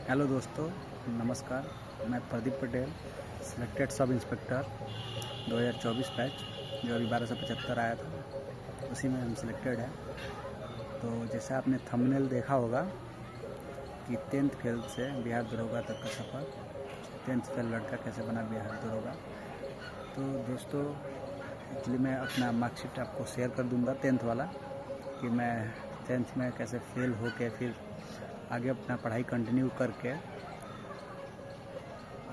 Hello दोस्तों, नमस्कार। मैं Pradeep Patel, selected sub inspector 2024 batch, जो अभी 1275 आया था, उसी में हम सिलेक्टेड हैं। तो जैसे आपने थंबनेल देखा होगा कि 10th फेल से बिहार दरोगा तक का सफ़र, 10th फेल लड़का कैसे बना बिहार दरोगा। तो दोस्तों, एक्चुअली मैं अपना मार्कशीट आपको शेयर कर दूंगा 10th वाला, कि मैं 10th में कैसे फेल हो के फिर आगे अपना पढ़ाई कंटिन्यू करके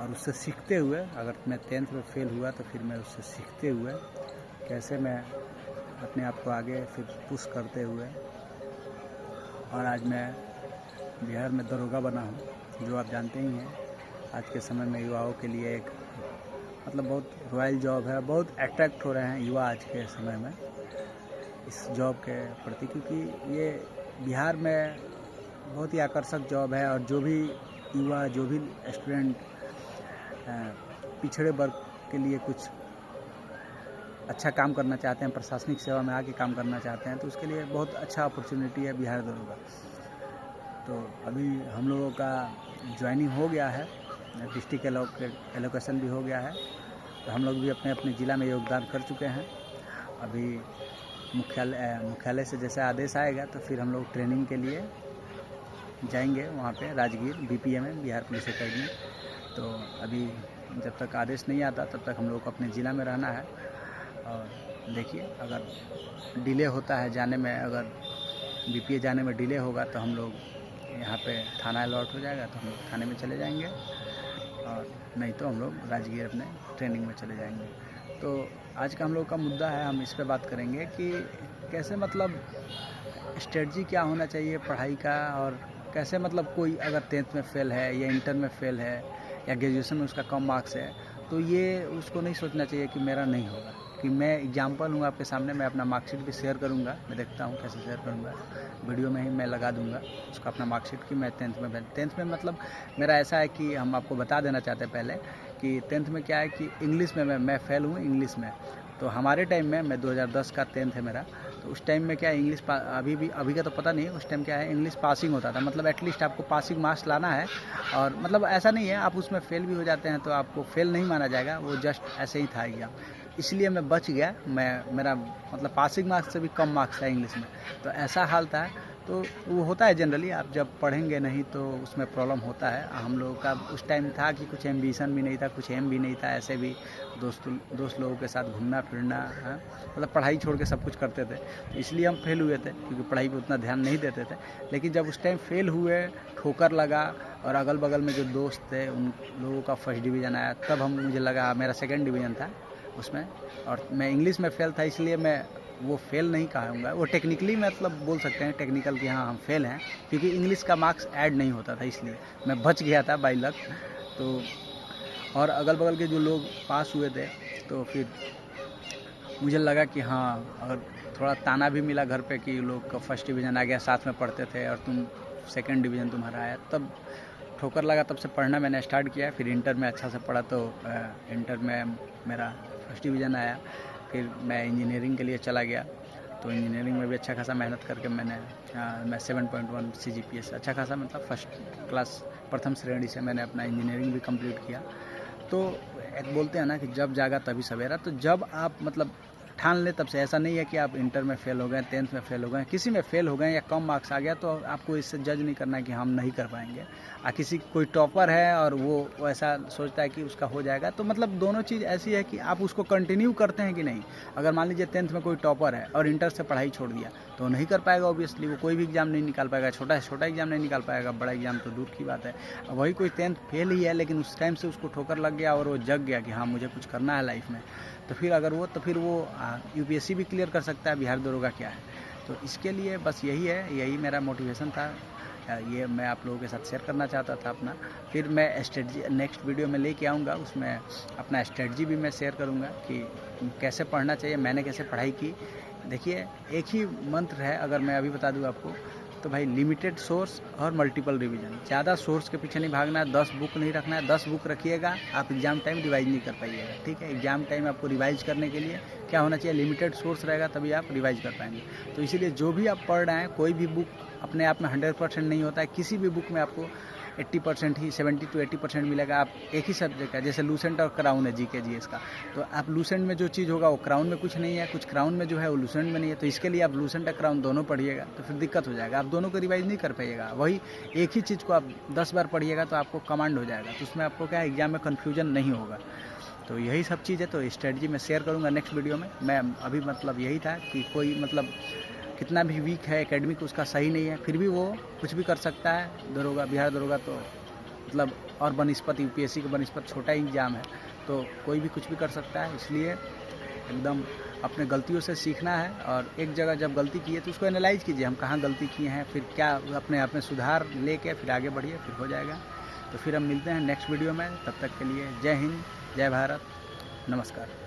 और उससे सीखते हुए, अगर मैं 10th में फेल हुआ तो फिर मैं उससे सीखते हुए कैसे मैं अपने आप को आगे फिर पुश करते हुए और आज मैं बिहार में दरोगा बना हूँ, जो आप जानते ही हैं आज के समय में युवाओं के लिए एक बहुत रॉयल जॉब है। बहुत अट्रैक्ट हो रहे हैं युवा आज के समय में इस जॉब के प्रति, क्योंकि ये बिहार में बहुत ही आकर्षक जॉब है। और जो भी युवा, जो भी स्टूडेंट पिछड़े वर्ग के लिए कुछ अच्छा काम करना चाहते हैं, प्रशासनिक सेवा में आके काम करना चाहते हैं, तो उसके लिए बहुत अच्छा अपॉर्चुनिटी है बिहार दरोगा। तो अभी हम लोगों का ज्वाइनिंग हो गया है, डिस्ट्रिक्ट एलोकेशन भी हो गया है, तो हम लोग भी अपने अपने ज़िला में योगदान कर चुके हैं। अभी मुख्यालय से जैसे आदेश आएगा तो फिर हम लोग ट्रेनिंग के लिए जाएंगे वहाँ पे राजगीर BPA में, बिहार पुलिस अकेडमी। तो अभी जब तक आदेश नहीं आता तब तक हम लोग को अपने ज़िला में रहना है। और देखिए, अगर डिले होता है जाने में, अगर BPA जाने में डिले होगा तो हम लोग यहाँ पे थाना अलॉट हो जाएगा तो हम लोग थाने में चले जाएंगे, और नहीं तो हम लोग राजगीर अपने ट्रेनिंग में चले जाएंगे। तो आज का हम लोग का मुद्दा है, हम इस पे बात करेंगे कि कैसे स्ट्रेटजी क्या होना चाहिए पढ़ाई का, और कैसे कोई अगर 10th में फ़ेल है या इंटर में फ़ेल है या ग्रेजुएशन में उसका कम मार्क्स है, तो ये उसको नहीं सोचना चाहिए कि मेरा नहीं होगा। कि मैं एग्जांपल हूँ आपके सामने, मैं अपना मार्कशीट भी शेयर करूँगा, मैं देखता हूँ कैसे शेयर करूँगा, वीडियो में ही मैं लगा दूँगा उसका अपना मार्कशीट कि मैं 10th में मेरा ऐसा है कि हम आपको बता देना चाहते हैं पहले कि 10th में क्या है कि इंग्लिश में मैं फ़ेल हूँ इंग्लिश में। तो हमारे टाइम में, मैं 2010 का 10th है मेरा, तो उस टाइम में क्या है इंग्लिश अभी का तो पता नहीं, उस टाइम क्या है इंग्लिश पासिंग होता था। एटलीस्ट आपको पासिंग मार्क्स लाना है, और ऐसा नहीं है आप उसमें फ़ेल भी हो जाते हैं तो आपको फ़ेल नहीं माना जाएगा, वो जस्ट ऐसे ही था एग्जाम। इसलिए मैं बच गया, मेरा पासिंग मार्क्स से भी कम मार्क्स था इंग्लिश में, तो ऐसा हाल था। तो वो होता है जनरली, आप जब पढ़ेंगे नहीं तो उसमें प्रॉब्लम होता है। हम लोगों का उस टाइम था कि कुछ एम्बिशन भी नहीं था, कुछ एम भी नहीं था, ऐसे भी दोस्त लोगों के साथ घूमना फिरना, पढ़ाई छोड़ के सब कुछ करते थे। तो इसलिए हम फेल हुए थे, क्योंकि पढ़ाई पे उतना ध्यान नहीं देते थे। लेकिन जब उस टाइम फेल हुए, ठोकर लगा, और अगल बगल में जो दोस्त थे उन लोगों का फर्स्ट डिवीज़न आया, तब मुझे लगा मेरा सेकेंड डिवीज़न था उसमें, और मैं इंग्लिश में फ़ेल था। इसलिए मैं वो फ़ेल नहीं कहूँगा, वो टेक्निकली बोल सकते हैं टेक्निकल कि हाँ हम फेल हैं, क्योंकि इंग्लिश का मार्क्स ऐड नहीं होता था, इसलिए मैं बच गया था बाई लक। तो और अगल बगल के जो लोग पास हुए थे, तो फिर मुझे लगा कि हाँ, अगर थोड़ा ताना भी मिला घर पे कि लोग का फर्स्ट डिवीज़न आ गया, साथ में पढ़ते थे, और तुम सेकेंड डिवीज़न तुम्हारा आया, तब ठोकर लगा। तब से पढ़ना मैंने स्टार्ट किया। फिर इंटर में अच्छा से पढ़ा, तो इंटर में मेरा फर्स्ट डिवीज़न आया। फिर मैं इंजीनियरिंग के लिए चला गया, तो इंजीनियरिंग में भी अच्छा खासा मेहनत करके मैं 7.1 CGPA से अच्छा खासा फर्स्ट क्लास प्रथम श्रेणी से मैंने अपना इंजीनियरिंग भी कंप्लीट किया। तो एक बोलते हैं ना कि जब जागा तभी सवेरा। तो जब आप ठान ले, तब से ऐसा नहीं है कि आप इंटर में फ़ेल हो गए, 10th में फ़ेल हो गए, किसी में फ़ेल हो गए या कम मार्क्स आ गया, तो आपको इससे जज नहीं करना है कि हम नहीं कर पाएंगे। कोई टॉपर है और वो ऐसा सोचता है कि उसका हो जाएगा, तो दोनों चीज़ ऐसी है कि आप उसको कंटिन्यू करते हैं कि नहीं। अगर मान लीजिए 10th में कोई टॉपर है और इंटर से पढ़ाई छोड़ दिया, तो नहीं कर पाएगा ऑब्वियसली, वो कोई भी एग्ज़ाम नहीं निकाल पाएगा, छोटा से छोटा एग्ज़ाम नहीं निकाल पाएगा, बड़ा एग्ज़ाम तो दूर की बात है। वही कोई 10th फेल ही है, लेकिन उस टाइम से उसको ठोकर लग गया और वो जग गया कि हाँ मुझे कुछ करना है लाइफ में, तो फिर वो UPSC भी क्लियर कर सकता है, बिहार दरोगा क्या है। तो इसके लिए बस यही मेरा मोटिवेशन था, ये मैं आप लोगों के साथ शेयर करना चाहता था अपना। फिर मैं स्ट्रेटजी नेक्स्ट वीडियो में लेके आऊँगा, उसमें अपना स्ट्रेटजी भी मैं शेयर करूँगा कि कैसे पढ़ना चाहिए, मैंने कैसे पढ़ाई की। देखिए, एक ही मंत्र है, अगर मैं अभी बता दूँ आपको, तो भाई लिमिटेड सोर्स और मल्टीपल रिवीजन। ज़्यादा सोर्स के पीछे नहीं भागना है, 10 बुक नहीं रखना है। 10 बुक रखिएगा, आप एग्ज़ाम टाइम रिवाइज नहीं कर पाइएगा, ठीक है। एग्ज़ाम टाइम आपको रिवाइज करने के लिए क्या होना चाहिए, लिमिटेड सोर्स रहेगा तभी आप रिवाइज कर पाएंगे। तो इसीलिए जो भी आप पढ़ रहे हैं, कोई भी बुक अपने आप में 100% नहीं होता है। किसी भी बुक में आपको 80% ही 70 to 80% मिलेगा। आप एक ही सब्जेक्ट का, जैसे लूसेंट और क्राउन है जीके जीएस का, तो आप लूसेंट में जो चीज़ होगा वो क्राउन में कुछ नहीं है, कुछ क्राउन में जो है वो लूसेंट में नहीं है। तो इसके लिए आप लूसेंट और क्राउन दोनों पढ़िएगा तो फिर दिक्कत हो जाएगा, आप दोनों को रिवाइज नहीं कर पाइएगा। वही एक ही चीज़ को आप 10 बार पढ़िएगा तो आपको कमांड हो जाएगा, तो उसमें आपको क्या एग्जाम में कन्फ्यूजन नहीं होगा। तो यही सब चीज़ है। तो स्ट्रेटजी मैं शेयर करूँगा नेक्स्ट वीडियो में। मैं अभी मतलब यही था कि कोई मतलब कितना भी वीक है एकेडमिक, उसका सही नहीं है, फिर भी वो कुछ भी कर सकता है। दरोगा, बिहार दरोगा तो मतलब और बनस्पत यूपीएससी का बनस्पत छोटा ही एग्जाम है, तो कोई भी कुछ भी कर सकता है। इसलिए एकदम अपने गलतियों से सीखना है, और एक जगह जब गलती की है तो उसको एनालाइज कीजिए, हम कहाँ गलती किए हैं, फिर क्या अपने आप में सुधार लेके फिर आगे बढ़िए, फिर हो जाएगा। तो फिर हम मिलते हैं नेक्स्ट वीडियो में, तब तक के लिए जय हिंद, जय भारत, नमस्कार।